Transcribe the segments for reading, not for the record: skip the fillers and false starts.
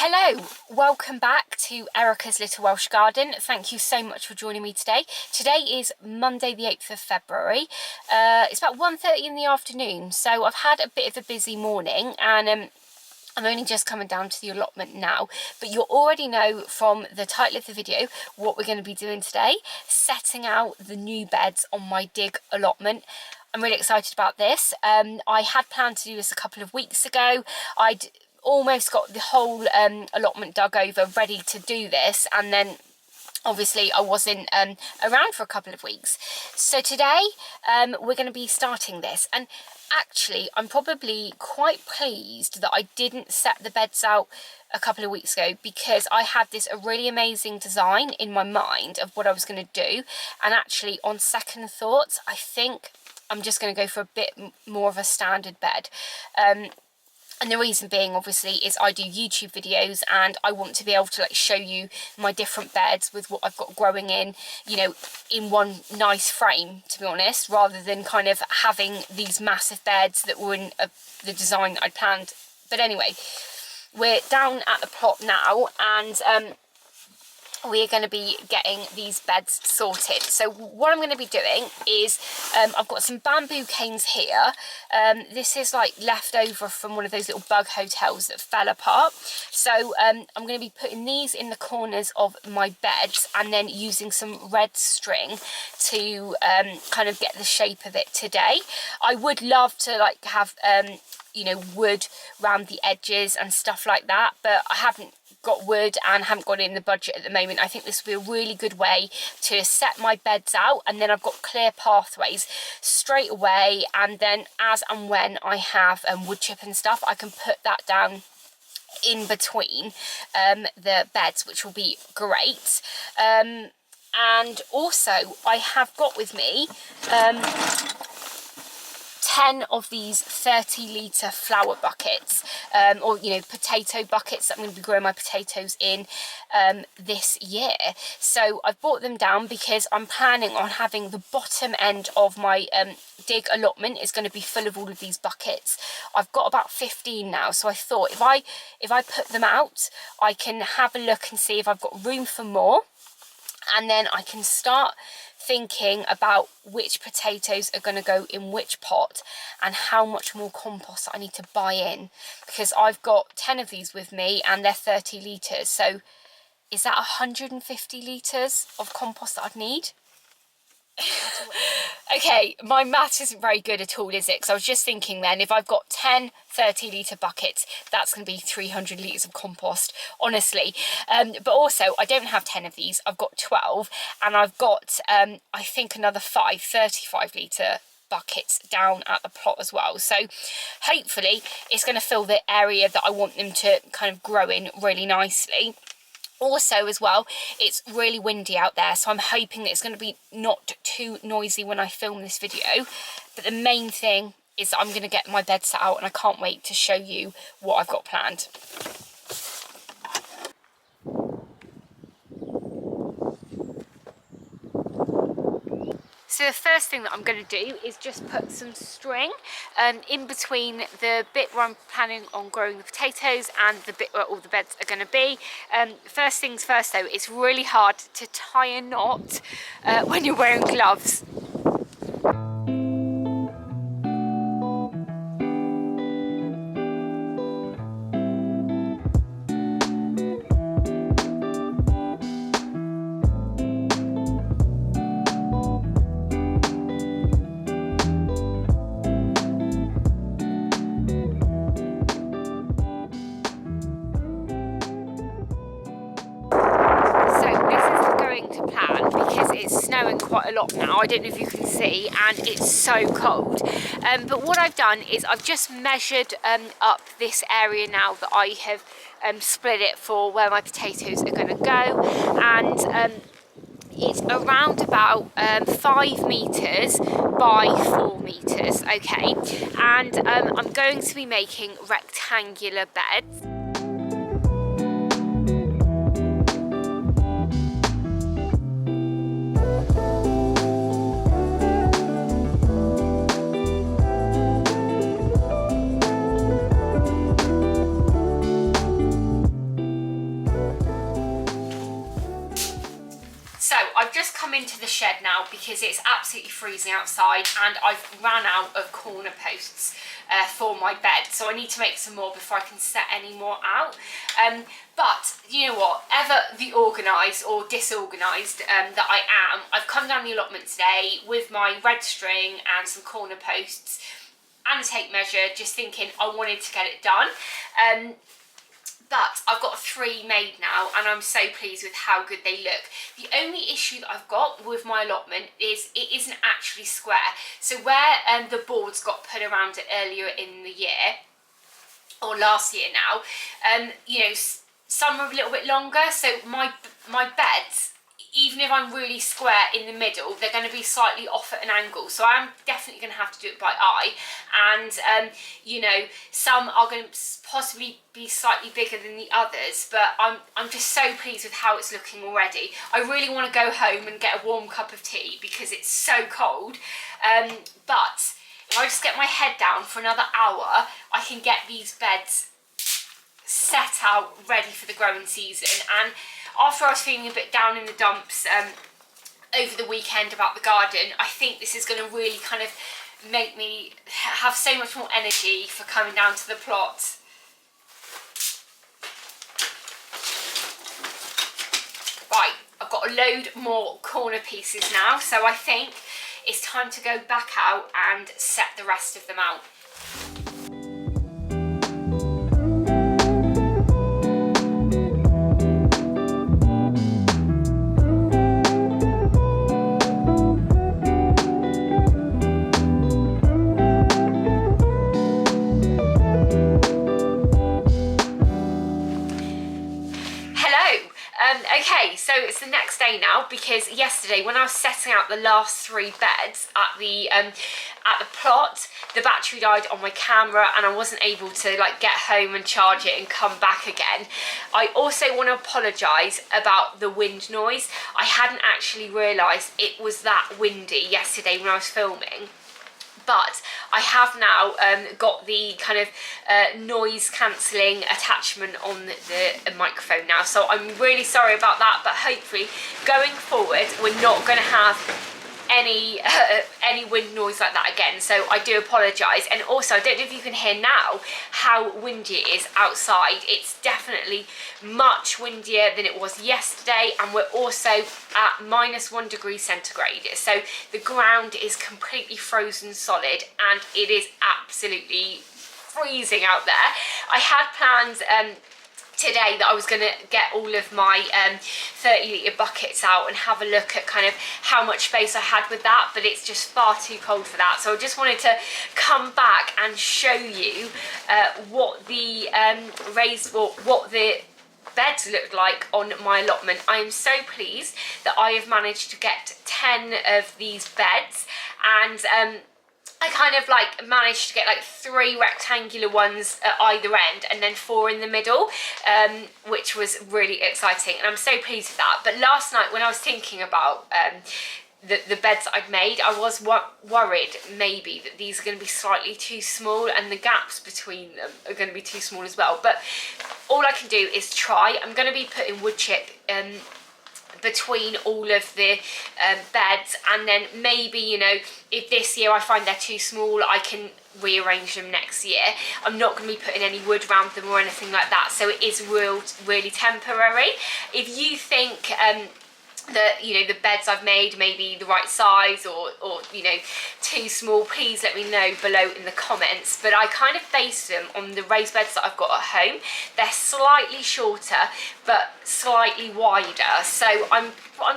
Hello, welcome back to Erica's Little Welsh Garden. Thank you so much for joining me today. Today is Monday the 8th of February. It's about 1:30 in the afternoon, so I've had a bit of a busy morning and I'm only just coming down to the allotment now, but you'll already know from the title of the video what we're going to be doing today, setting out the new beds on my dig allotment. I'm really excited about this. I had planned to do this a couple of weeks ago. I'd almost got the whole allotment dug over, ready to do this, and then obviously I wasn't around for a couple of weeks. So today we're going to be starting this, and actually I'm probably quite pleased that I didn't set the beds out a couple of weeks ago, because I had this a really amazing design in my mind of what I was going to do, and actually on second thoughts I think I'm just going to go for a bit more of a standard bed. And the reason being, obviously, is I do YouTube videos and I want to be able to show you my different beds with what I've got growing in, you know, in one nice frame, to be honest, rather than kind of having these massive beds that were in the design that I'd planned. But anyway, we're down at the plot now, and we're going to be getting these beds sorted. So what I'm going to be doing is I've got some bamboo canes here. This is like left over from one of those little bug hotels that fell apart. So I'm going to be putting these in the corners of my beds and then using some red string to kind of get the shape of it today. I would love to have you know, wood around the edges and stuff like that, but I haven't got wood and haven't got it in the budget at the moment. I think this would be a really good way to set my beds out, and then I've got clear pathways straight away, and then as and when I have wood chip and stuff, I can put that down in between the beds, which will be great. And also I have got with me 10 of these 30-litre flower buckets, or, you know, potato buckets that I'm going to be growing my potatoes in this year. So I've brought them down because I'm planning on having the bottom end of my dig allotment is going to be full of all of these buckets. I've got about 15 now, so I thought if I put them out, I can have a look and see if I've got room for more, and then I can start thinking about which potatoes are going to go in which pot and how much more compost I need to buy in, because I've got 10 of these with me and they're 30 litres. So is that 150 litres of compost that I'd need? Okay, my maths isn't very good at all, is it? Because I was just thinking then, if I've got 10 30-litre buckets, that's going to be 300 litres of compost, honestly. But also, I don't have 10 of these, I've got 12, and I've got, I think, another 5 35-litre buckets down at the plot as well. So hopefully it's going to fill the area that I want them to kind of grow in really nicely. Also as well, it's really windy out there, so I'm hoping that it's going to be not too noisy when I film this video. But the main thing is that I'm going to get my bed set out, and I can't wait to show you what I've got planned. So the first thing that I'm going to do is just put some string in between the bit where I'm planning on growing the potatoes and the bit where all the beds are going to be. First things first though, it's really hard to tie a knot when you're wearing gloves. Quite a lot now, I don't know if you can see, and it's so cold, but what I've done is I've just measured up this area now that I have split it for where my potatoes are going to go, and it's around about 5 metres by 4 metres, okay, and I'm going to be making rectangular beds. just come into the shed now because it's absolutely freezing outside and I've ran out of corner posts for my bed, so I need to make some more before I can set any more out. But you know what, ever the organised or disorganised that I am, I've come down the allotment today with my red string and some corner posts and a tape measure, just thinking I wanted to get it done. But I've got 3 made now and I'm so pleased with how good they look. The only issue that I've got with my allotment is it isn't actually square. So where the boards got put around it earlier in the year, or last year now, you know, some are a little bit longer, so my beds, even if I'm really square in the middle, they're going to be slightly off at an angle. So I'm definitely going to have to do it by eye. And, you know, some are going to possibly be slightly bigger than the others. But I'm just so pleased with how it's looking already. I really want to go home and get a warm cup of tea because it's so cold. But if I just get my head down for another hour, I can get these beds set out ready for the growing season. And after I was feeling a bit down in the dumps over the weekend about the garden, I think this is going to really kind of make me have so much more energy for coming down to the plot. Right, I've got a load more corner pieces now, so I think it's time to go back out and set the rest of them out. Okay, so it's the next day now because yesterday when I was setting out the last 3 beds at the plot, the battery died on my camera and I wasn't able to like get home and charge it and come back again. I also want to apologise about the wind noise. I hadn't actually realised it was that windy yesterday when I was filming. But I have now got the kind of noise cancelling attachment on the microphone now, so I'm really sorry about that, but hopefully going forward we're not going to have any wind noise like that again, so I do apologise. And also I don't know if you can hear now how windy it is outside. It's definitely much windier than it was yesterday, and we're also at -1 degree centigrade, so the ground is completely frozen solid and it is absolutely freezing out there. I had plans today that I was going to get all of my 30-litre buckets out and have a look at kind of how much space I had with that, but it's just far too cold for that. So I just wanted to come back and show you what the what the beds look like on my allotment. I am so pleased that I have managed to get 10 of these beds, and I kind of like managed to get like 3 rectangular ones at either end and then 4 in the middle, which was really exciting, and I'm so pleased with that. But last night when I was thinking about the beds that I'd made, I was worried maybe that these are going to be slightly too small and the gaps between them are going to be too small as well. But all I can do is try. I'm going to be putting wood chip between all of the beds, and then maybe, you know, if this year I find they're too small, I can rearrange them next year. I'm not going to be putting any wood around them or anything like that, so it is really temporary. If you think that, you know, the beds I've made may be the right size or you know, too small, please let me know below in the comments. But I kind of based them on the raised beds that I've got at home. They're slightly shorter but slightly wider, so I'm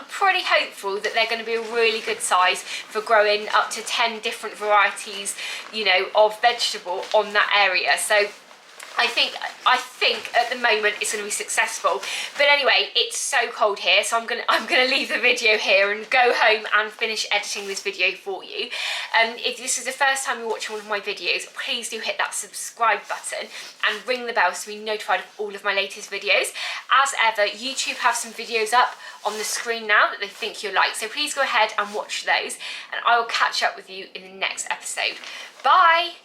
pretty hopeful that they're going to be a really good size for growing up to 10 different varieties, you know, of vegetable on that area. So I think at the moment it's going to be successful. But anyway, it's so cold here, so I'm gonna leave the video here and go home and finish editing this video for you. If this is the first time you're watching one of my videos, please do hit that subscribe button and ring the bell to be notified of all of my latest videos. As ever, YouTube have some videos up on the screen now that they think you'll like, so please go ahead and watch those, and I will catch up with you in the next episode. Bye!